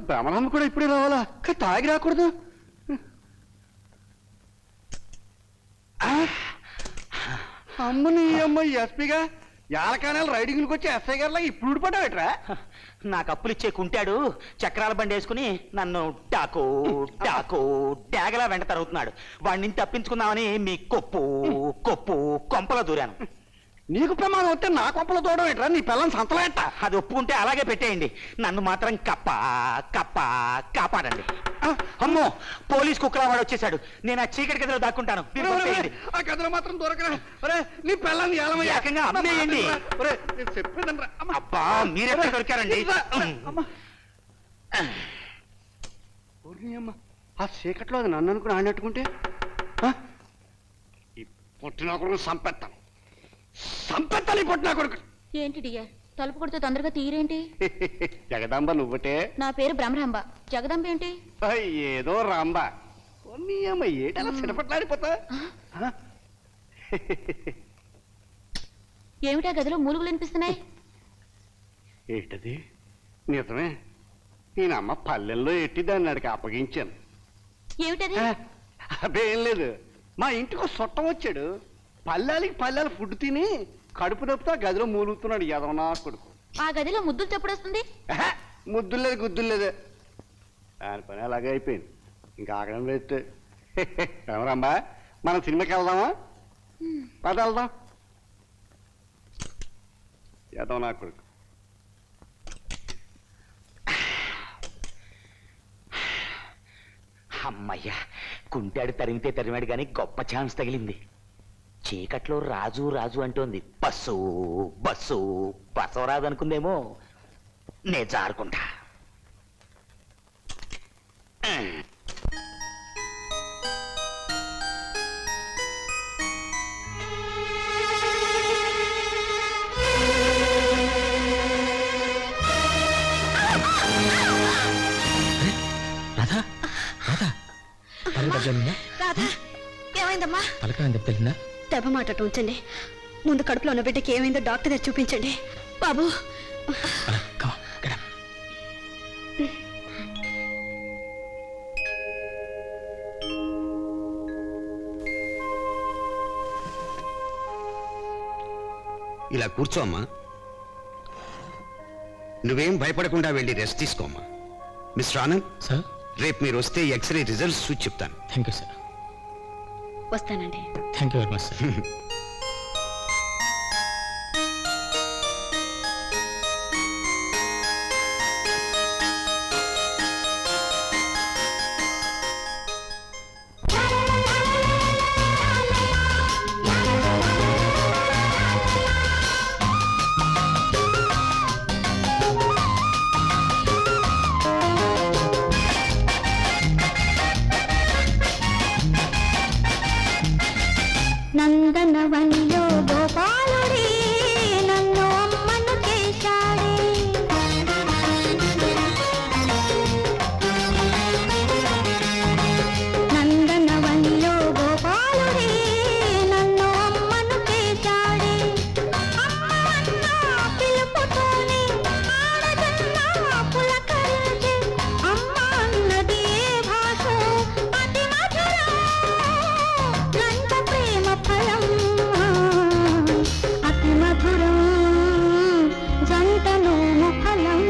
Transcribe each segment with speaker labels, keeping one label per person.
Speaker 1: బ్రహ్మరాంబ కూడా ఇప్పుడే రావాలా? తాగి రాకూడదు. అమ్మని అమ్మ ఎస్పీగా యాలకానాలు రైడింగ్కి వచ్చి ఎస్ఐ గారిలాగా ఇప్పుడు ఊడిపడ్డావేట్రా?
Speaker 2: నాకు అప్పులు ఇచ్చే కుంటాడు చక్రాల బండి వేసుకుని నన్ను డాకు డాకు డాగలా వెంట తరుగుతున్నాడు. వాడిని తప్పించుకుందామని మీ కొప్పు కొప్పు కొంపలో దూరాను.
Speaker 1: నీకు ప్రమాదం వస్తే నా కొంపలో దూడడం ఏంట్రా? నీ పిల్లని సంతలో ఎట్టా?
Speaker 2: అది ఒప్పుకుంటే అలాగే పెట్టేయండి. నన్ను మాత్రం కప్ప కప్ప కాపాడండి. అమ్మో, పోలీస్ కుక్కలా వాడు వచ్చేసాడు. నేను ఆ చీకటి గదిలో దాక్కుంటాను.
Speaker 1: ఆ గదిలో మాత్రం దొరకరా? నీ పిల్లని
Speaker 2: ఏకంగా అమ్మేయండి.
Speaker 1: చెప్పేదండ్రా.
Speaker 2: అబ్బా, మీరెక్కడ దొరికారండి?
Speaker 1: ఆ చీకట్లో అది నన్ను అనుకుని ఆడినట్టుకుంటే పుట్టిన కొడుకు సంపెత్తాను. సంపెత్తాలి పుట్టిన కొడుకు.
Speaker 3: ఏంటి డియర్, తలుపు కొడితే తొందరగా తీరేంటి?
Speaker 1: జగదాంబ నువ్వుటే?
Speaker 3: నా పేరు బ్రహ్మరాంబ. జగదాంబ ఏంటి?
Speaker 1: ఏదో రాంబ. నీ అమ్మ ఏటలా చిటపట్లాడిపోతా?
Speaker 3: ఏమిటా గదిలో మూలుగులు వినిపిస్తున్నాయి?
Speaker 1: ఏంటది? నిజమే, నేనమ్మ పల్లెల్లో ఎట్టి దాన్ని అడిగి అప్పగించాను.
Speaker 3: ఏమిటది?
Speaker 1: అదేం లేదు, మా ఇంటికి చుట్టం వచ్చాడు. పల్లెలు ఫుడ్ తిని కడుపు నొప్పితో గదిలో మూలుగుతున్నాడు ఎదవనా కొడుకు.
Speaker 3: ఆ గదిలో ముద్దులు చెప్పుడొస్తుంది?
Speaker 1: ముద్దులు లేదు గుద్దులు లేదు, దాని పని అలాగే అయిపోయింది. ఇంకా ఆగడం లేదు. రామరాంబా, మనం సినిమాకి వెళ్దామా? పద వెళ్దాం. ఎదవనా కొడుకు.
Speaker 2: అమ్మయ్యా, కుంటాడు తరిమితే తరిమాడు కానీ గొప్ప ఛాన్స్ తగిలింది. చీకట్లో రాజు రాజు అంటోంది. బస్సు బస్సు బసవరాజు అనుకుందేమో. నే జారుకుంటా.
Speaker 3: ఏమైందమ్మా?
Speaker 4: తెలియదా?
Speaker 3: దెబ్బ మాట ఉంచండి. ముందు కడుపులో ఉన్న బిడ్డకి ఏమైందో డాక్టర్ దగ్గర చూపించండి బాబు.
Speaker 5: ఇలా కూర్చోమ్మా. నువ్వేం భయపడకుండా వెళ్ళి రెస్ట్ తీసుకోమ్మా. మిస్టర్ ఆనంద్
Speaker 4: సార్,
Speaker 5: రేపు మీరు వస్తే ఎక్స్రే రిజల్ట్స్ చూసి చెప్తాను.
Speaker 4: Thank you sir.
Speaker 3: వస్తానండి.
Speaker 4: Thank you very much sir.
Speaker 3: నందనవనిలో గోపాలుడే నన్ను అమ్మను చేశాడే. నందనవనిలో గోపాలుడే నన్ను అమ్మను చేశాడే. అమ్మ పిలుపుతోనే ఆడదన్నా పులకరించే. అమ్మ అన్నది భాష అతి మధురం. నంద ప్రేమ ఫలం అతి మధురం. జంటను ఫలం.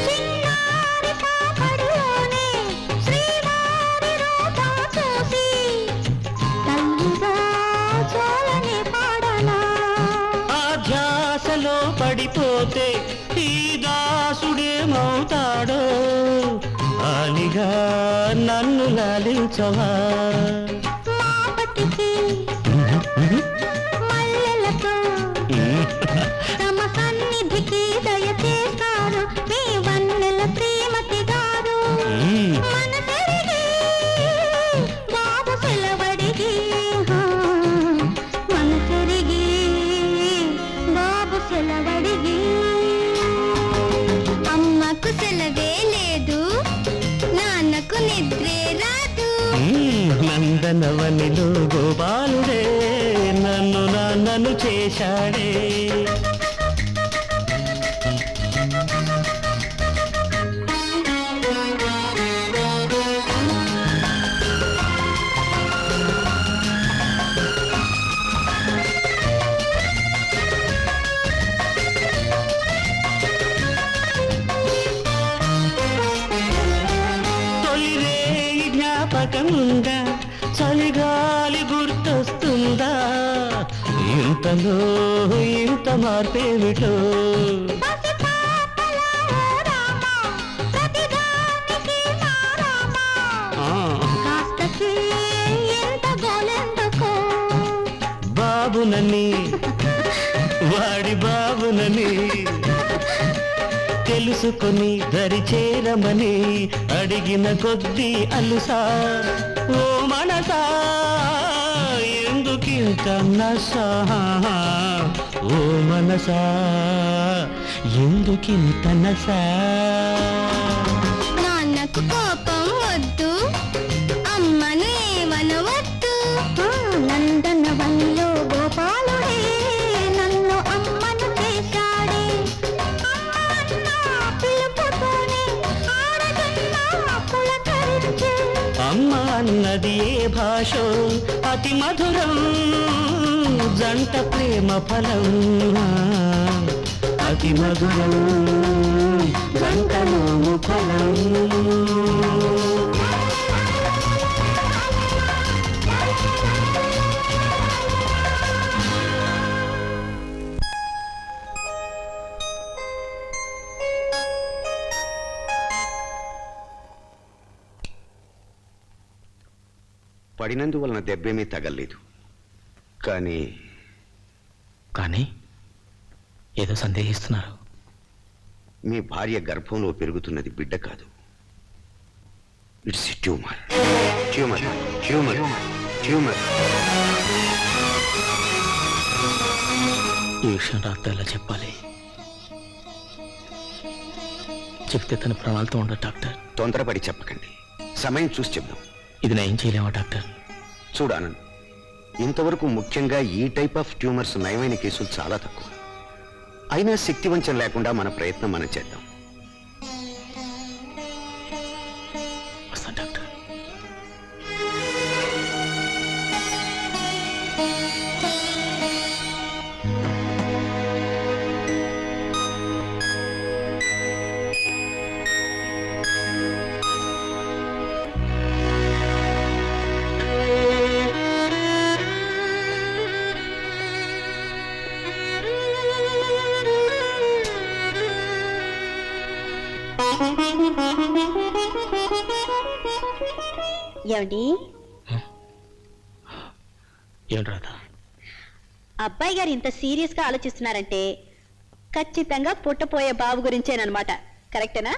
Speaker 3: చిన్నారి పాపడిలోనే శ్రీవారి రూపం చూసి తల్లిగా చోళని పాడనా.
Speaker 2: ఆ ధ్యాసలో పడిపోతే ఈ దాసుడేమవుతాడో. ఆలిగా నన్ను లాలించవా.
Speaker 3: మాపటికి మల్లెలతో తమ సన్నిధికి దయచేస్తారు మీ వన్నెల శ్రీమతి గారు. మనసెరిగి
Speaker 6: అమ్మను చేశాడే. తొలిరేయి జ్ఞాపకముందా, చలిగాలి గుర్తొస్తుందా, ఇంతలో ఇంత మార్పేమిటో. ఆ, బాబునని వాడి బాబునని తెలుసుకొని దరి చేరమని అడిగిన కొద్దీ అలుసా. ఓ మనసా ఎందుకింత నసా, ఓ మనసా ఎందుకింత నసా.
Speaker 7: నాన్నకు కోపం వద్దు, అమ్మను ఏమనవద్దు. నందనవనిలో గోపాలుడే నన్ను అమ్మను చేశాడే. అమ్మ పిలుపుతోనే ఆడజన్మ పులకరించే.
Speaker 6: అమ్మ అన్నది ఏ భాషో అతి మధురం, జంట ప్రేమ ఫలం అతి మధురం, జంటలోము ఫలం.
Speaker 5: పడినందువలన దెబ్బేమీ తగలేదు, కానీ
Speaker 4: కానీ ఏదో సందేహిస్తున్నారు.
Speaker 5: మీ భార్య గర్భంలో పెరుగుతున్నది బిడ్డ కాదు, it's tumour. Tumour tumour tumour.
Speaker 4: ఈ విషయం రాత్రి ఎలా చెప్పాలి? చెప్తే తన ప్రాణాలతో ఉండదు డాక్టర్.
Speaker 5: తొందరపడి చెప్పకండి, సమయం చూసి చెప్దాం.
Speaker 4: ఇది నేను ఏం చేయలేమా డాక్టర్?
Speaker 5: చూడు ఆనంద్, ఇంతవరకు ముఖ్యంగా ఈ టైప్ ఆఫ్ ట్యూమర్స్ నయమైన కేసులు చాలా తక్కువ. అయినా శక్తివంచన లేకుండా మన ప్రయత్నం మనం చేద్దాం.
Speaker 4: వస్తాను డాక్టర్.
Speaker 3: ఏమండి,
Speaker 4: ఏమిటి రాధా?
Speaker 3: అబ్బాయి గారు ఇంత సీరియస్ గా ఆలోచిస్తున్నారంటే ఖచ్చితంగా పుట్టపోయే బాబు గురించేనమాట. కరెక్టేనా?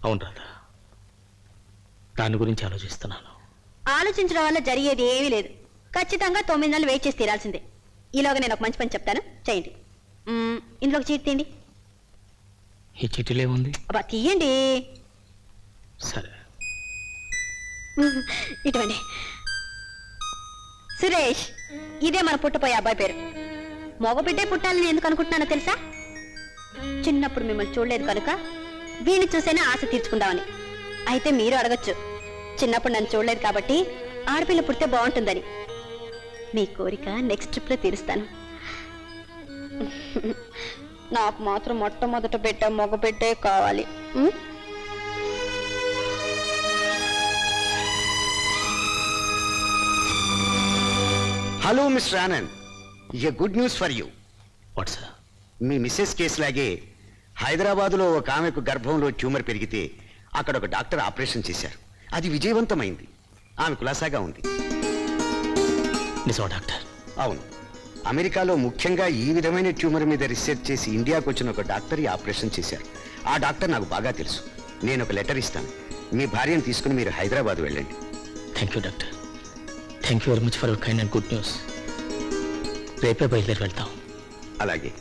Speaker 4: అవును రాధా, దాని గురించి ఆలోచిస్తున్నాను.
Speaker 3: ఆలోచించడం వల్ల జరిగేది ఏమీ లేదు. ఖచ్చితంగా 9 నెలలు వెయిట్ చేసి తీరాల్సిందే. ఈలోగా నేను ఒక మంచి పని చెప్తాను, చేయండి. ఇందులో ఒక చీటి తీయండి.
Speaker 4: ఈ చిట్టీలో ఏముంది?
Speaker 3: అబ్బా తీయండి.
Speaker 4: సరే.
Speaker 3: ఇటువంటి సురేష్, ఇదే మన పుట్టపోయే అబ్బాయి పేరు. మగబిడ్డే పుట్టాలని ఎందుకు అనుకుంటున్నానో తెలుసా? చిన్నప్పుడు మిమ్మల్ని చూడలేదు కనుక వీడిని చూసేనే ఆశ తీర్చుకుందామని. అయితే మీరు అడగచ్చు, చిన్నప్పుడు నన్ను చూడలేదు కాబట్టి ఆడపిల్ల పుడితే బాగుంటుందని. మీ కోరిక నెక్స్ట్ ట్రిప్లో తీరుస్తాను. నాకు మాత్రం మొట్టమొదట బిడ్డ మగబిడ్డే కావాలి.
Speaker 5: Hello mister Anand, a good news for you.
Speaker 4: What's?
Speaker 5: మీ మిస్సెస్ కేసు లాగే హైదరాబాదులో ఒక ఆమెకు గర్భంలో ట్యూమర్ పెరిగితే అక్కడ ఒక డాక్టర్ ఆపరేషన్ చేశారు. అది విజయవంతమైంది. ఆమె కులాసాగా ఉంది.
Speaker 4: నిజమా డాక్టర్?
Speaker 5: అవును, అమెరికాలో ముఖ్యంగా ఈ విధమైన ట్యూమర్ మీద రీసెర్చ్ చేసి ఇండియాకు వచ్చిన ఒక డాక్టర్ ఈ ఆపరేషన్ చేశారు. ఆ డాక్టర్ నాకు బాగా తెలుసు. నేను ఒక లెటర్ ఇస్తాను. మీ భార్యను తీసుకుని మీరు హైదరాబాద్ వెళ్ళండి.
Speaker 4: Thank you doctor. Thank you very much for your kind and good news. రేపే బయలుదేరి వెళ్తాం.
Speaker 5: అలాగే.